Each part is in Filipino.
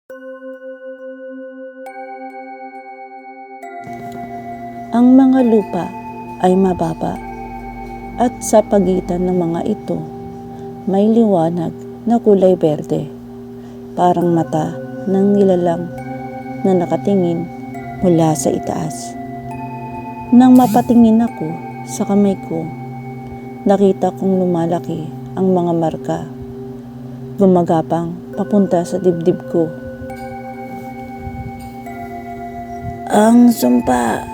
Ang mga lupa ay mababa at sa pagitan ng mga ito may liwanag na kulay berde, parang mata ng nilalang na nakatingin mula sa itaas. Nang mapatingin ako sa kamay ko, nakita kong lumalaki ang mga marka, gumagapang papunta sa dibdib ko. "Ang sumpa,"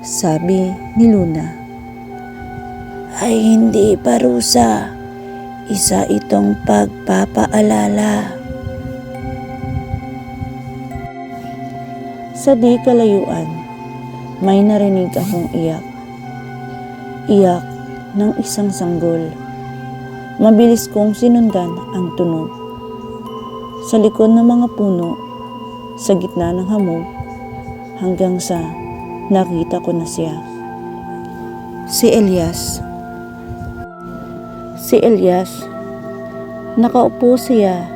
sabi ni Luna, "ay hindi parusa. Isa itong pagpapaalala." Sa di kalayuan, may narinig akong iyak. Iyak ng isang sanggol. Mabilis kong sinundan ang tunog. Sa likod ng mga puno, sa gitna ng hamog, hanggang sa nakita ko na siya. Si Elias. Si Elias. Nakaupo siya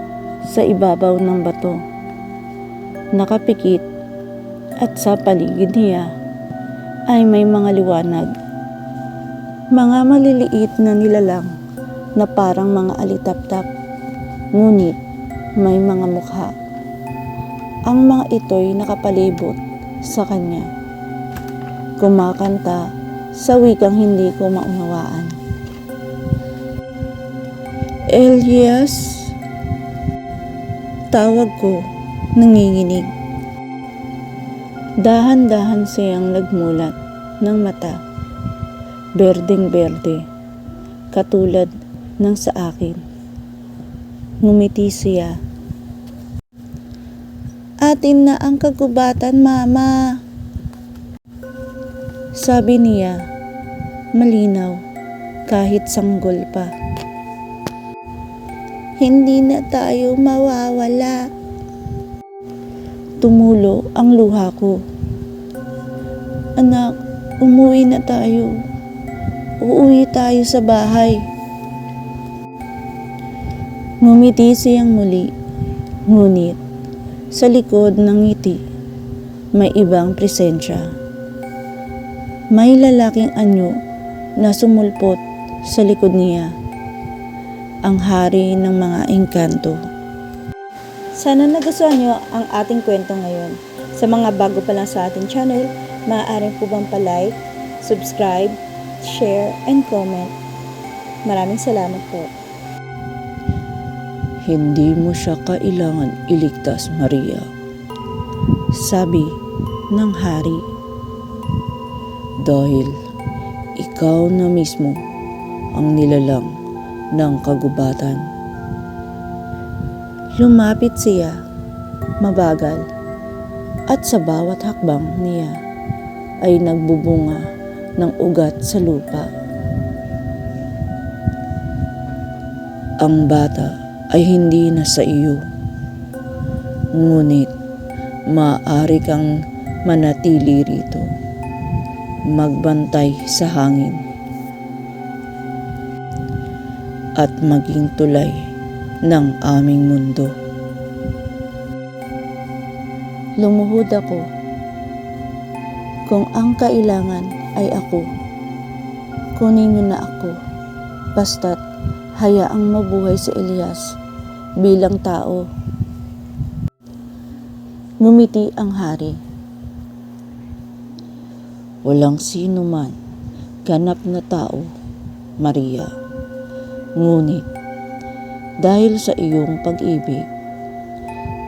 sa ibabaw ng bato. Nakapikit at sa paligid niya ay may mga liwanag. Mga maliliit na nilalang na parang mga alitaptap, ngunit may mga mukha. Ang mga ito'y nakapalibot sa kanya, kumakanta sa wikang hindi ko maunawaan. "Elias," tawag ko, nanginginig. Dahan-dahan siyang nagmulat ng mata, berdeng-berde, katulad ng sa akin. Ngumiti siya. "Atin na ang kagubatan, Mama," sabi niya, malinaw kahit sanggol pa. "Hindi na tayo mawawala." Tumulo ang luha ko. "Anak, umuwi na tayo. Uuwi tayo sa bahay." Ngumiti siyang muli, ngunit sa likod ng ngiti, may ibang presensya. May lalaking anyo na sumulpot sa likod niya, ang hari ng mga engkanto. Sana nagustuhan nyo ang ating kwento ngayon. Sa mga bago pa lang sa ating channel, maaari po bang pa-like, subscribe, share, and comment. Maraming salamat po. "Hindi mo siya kailangan iligtas, Maria," sabi ng hari. "Dahil ikaw na mismo ang nilalang ng kagubatan." Lumapit siya, mabagal, at sa bawat hakbang niya ay nagbubunga ng ugat sa lupa. "Ang bata ay hindi na sa iyo, ngunit maaari kang manatili rito, magbantay sa hangin, at maging tulay ng aming mundo." Lumuhod ako. Kung ang kailangan ay ako, kunin niyo na ako, basta't hayaang mabuhay si Elias bilang tao. Ngumiti ang hari. "Walang sino man ganap na tao, Maria. Ngunit dahil sa iyong pag-ibig,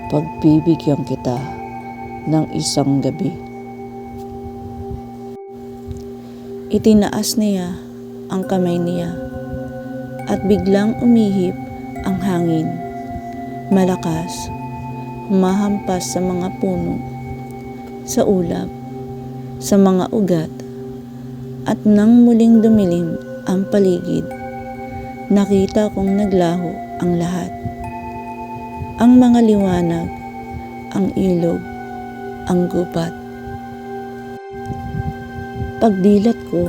pagbibigyan kita ng isang gabi." Itinaas niya ang kamay niya at biglang umihip ang hangin. Malakas, mahampas sa mga puno, sa ulap, sa mga ugat, at nang muling dumilim ang paligid, nakita kong naglaho ang lahat. Ang mga liwanag, ang ilog, ang gubat. Pagdilat ko,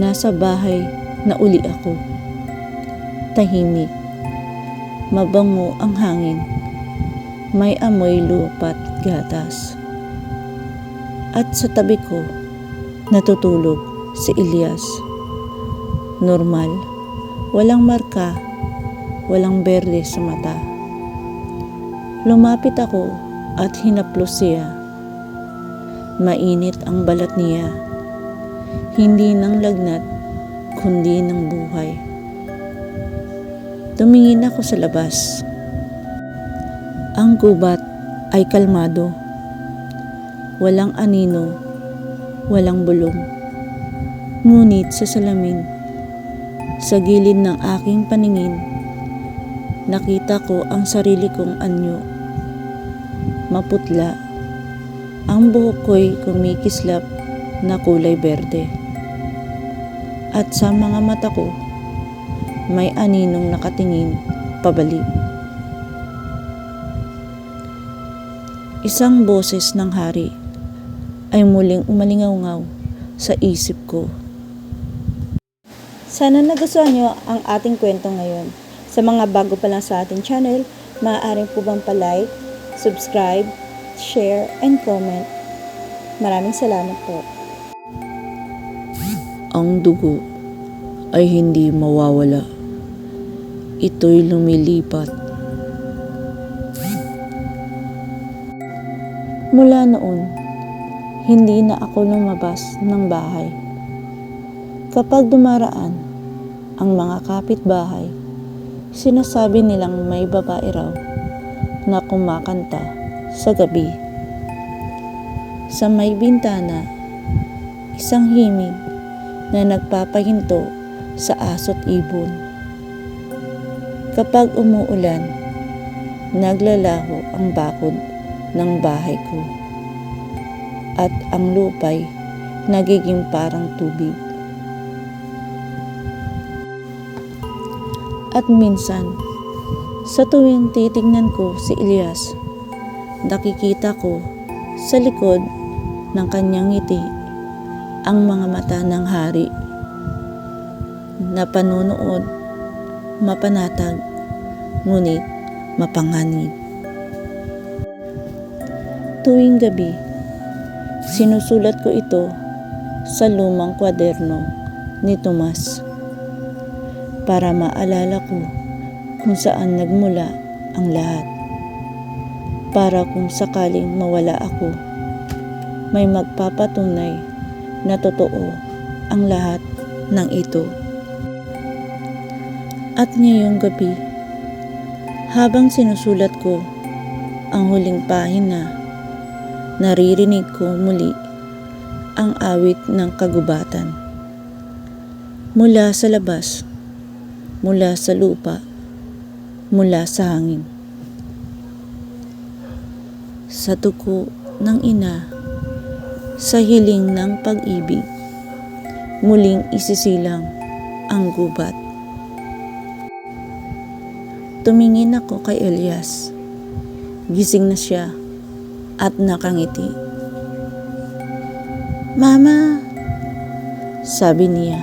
nasa bahay na uli ako. Tahimik, mabango ang hangin, may amoy lupa't gatas. At sa tabi ko, natutulog si Elias. Normal, walang marka, walang berde sa mata. Lumapit ako at hinaplos siya. Mainit ang balat niya, hindi ng lagnat, kundi ng buhay. Tumingin ako sa labas. Ang gubat ay kalmado. Walang anino, walang bulong. Ngunit sa salamin, sa gilid ng aking paningin, nakita ko ang sarili kong anyo. Maputla. Ang buhok ko'y kumikislap na kulay berde. At sa mga mata ko, may aninong nakatingin pabalik. Isang boses ng hari ay muling umalingaw-ngaw sa isip ko. Sana nagustuhan nyo ang ating kwento ngayon. Sa mga bago pa lang sa ating channel, maaaring po bang pa-like, subscribe, share, and comment. Maraming salamat po. Ang dugo ay hindi mawawala. Ito'y lumilipat. Mula noon, hindi na ako lumabas ng bahay. Kapag dumaraan ang mga kapitbahay, sinasabi nilang may babae raw na kumakanta sa gabi. Sa may bintana, isang himig na nagpapahinto sa aso't ibon. Kapag umuulan, naglalaho ang bakod ng bahay ko at ang lupay nagiging parang tubig. At minsan, sa tuwing titignan ko si Elias, nakikita ko sa likod ng kanyang ngiti ang mga mata ng hari na panunood, mapanatag, ngunit mapanganib. Tuwing gabi, sinusulat ko ito sa lumang kwaderno ni Tomas para maalala ko kung saan nagmula ang lahat. Para kung sakaling mawala ako, may magpapatunay na totoo ang lahat ng ito. At ngayong gabi, habang sinusulat ko ang huling pahina, naririnig ko muli ang awit ng kagubatan. Mula sa labas, mula sa lupa, mula sa hangin. Sa dugo ng ina, sa hiling ng pag-ibig, muling isisilang ang gubat. Tumingin ako kay Elias. Gising na siya at nakangiti. "Mama," sabi niya,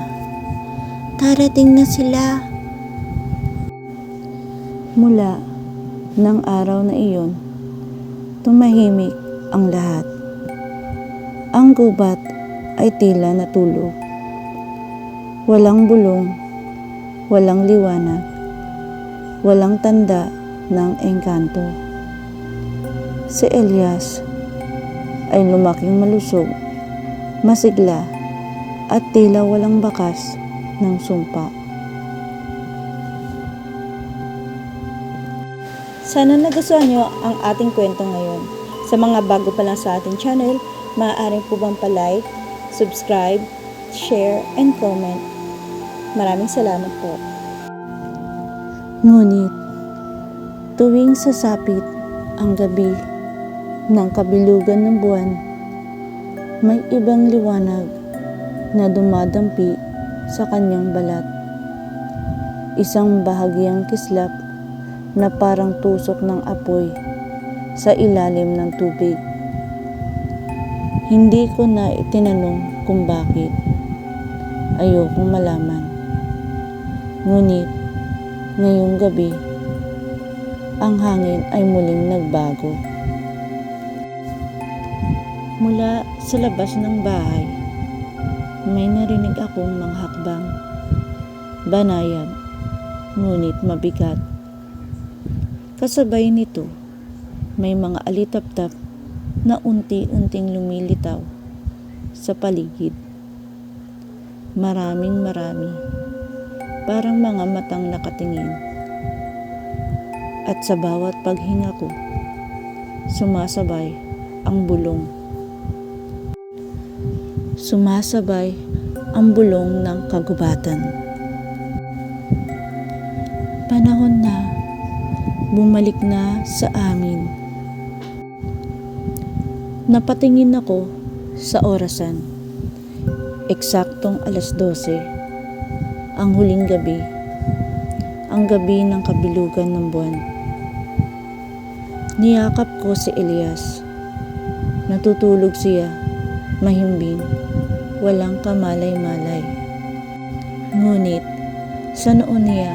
"darating na sila." Mula ng araw na iyon, tumahimik ang lahat. Ang gubat ay tila natulog. Walang bulong, walang liwanag, walang tanda ng engkanto. Si Elias ay lumaking malusog, masigla, at tila walang bakas ng sumpa. Sana nagustuhan nyo ang ating kwento ngayon. Sa mga bago pa lang sa ating channel, maaaring po bang pa-like, subscribe, share, and comment. Maraming salamat po. Ngunit, tuwing sasapit ang gabi ng kabilugan ng buwan, may ibang liwanag na dumadampi sa kanyang balat. Isang bahagyang kislap na parang tusok ng apoy sa ilalim ng tubig. Hindi ko na itinanong kung bakit. Ayokong malaman. Ngunit, ngayong gabi, ang hangin ay muling nagbago. Mula sa labas ng bahay, may narinig akong mga hakbang. Banayad, ngunit mabigat. Kasabay nito, may mga alitaptap na unti-unting lumilitaw sa paligid. Marami, parang mga matang nakatingin. At sa bawat paghinga ko, sumasabay ang bulong. Sumasabay ang bulong ng kagubatan. Panahon na, bumalik na sa amin. Napatingin ako sa orasan. Eksaktong 12:00, ang huling gabi, ang gabi ng kabilugan ng buwan. Niyakap ko si Elias. Natutulog siya, mahimbing, walang kamalay-malay. Ngunit sa noo niya,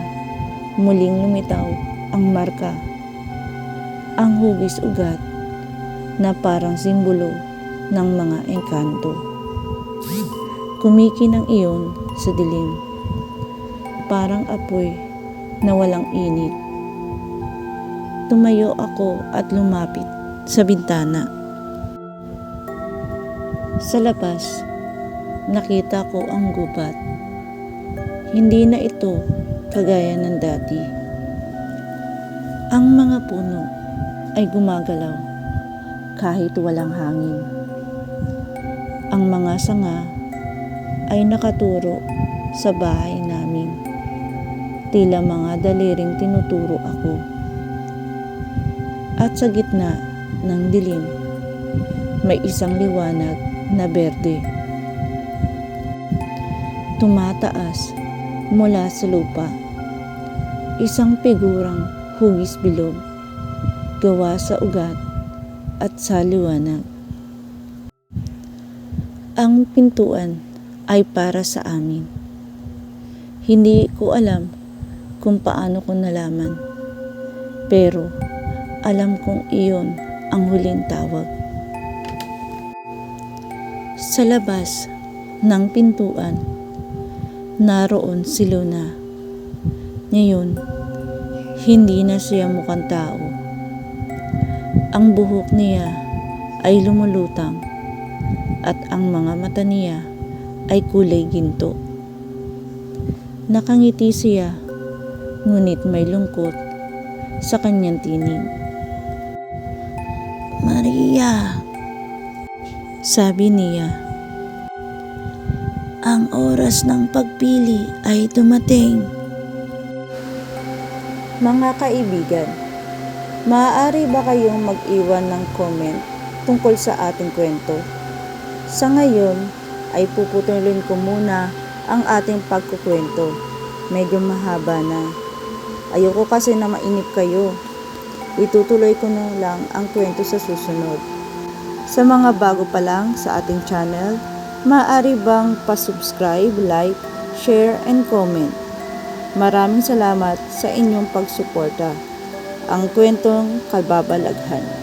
muling lumitaw ang marka, ang hugis ugat na parang simbolo ng mga engkanto. Kumikinang iyon sa dilim, parang apoy na walang init. Tumayo ako at lumapit sa bintana. Sa labas, nakita ko ang gubat. Hindi na ito kagaya ng dati. Ang mga puno ay gumagalaw kahit walang hangin. Ang mga sanga ay nakaturo sa bahay namin. Tila mga daliring tinuturo ako. At sa gitna ng dilim, may isang liwanag na berde. Tumataas mula sa lupa. Isang figurang hugis bilog, gawa sa ugat at sa liwanag. Ang pintuan ay para sa amin. Hindi ko alam kung paano ko nalaman, pero alam kong iyon ang huling tawag. Sa labas ng pintuan, naroon si Luna. Ngayon, hindi na siya mukhang tao. Ang buhok niya ay lumulutang at ang mga mata niya ay kulay ginto. Nakangiti siya, ngunit may lungkot sa kanyang tinig. "Maria," sabi niya, "ang oras ng pagpili ay dumating." Mga kaibigan, maaari ba kayong mag-iwan ng comment tungkol sa ating kwento? Sa ngayon ay puputulin ko muna ang ating pagkukwento. Medyo mahaba na. Ayoko kasi na mainip kayo. Itutuloy ko na lang ang kwento sa susunod. Sa mga bago pa lang sa ating channel, maaari bang pa-subscribe, like, share, and comment. Maraming salamat sa inyong pagsuporta. Ang kwentong Kababalaghan.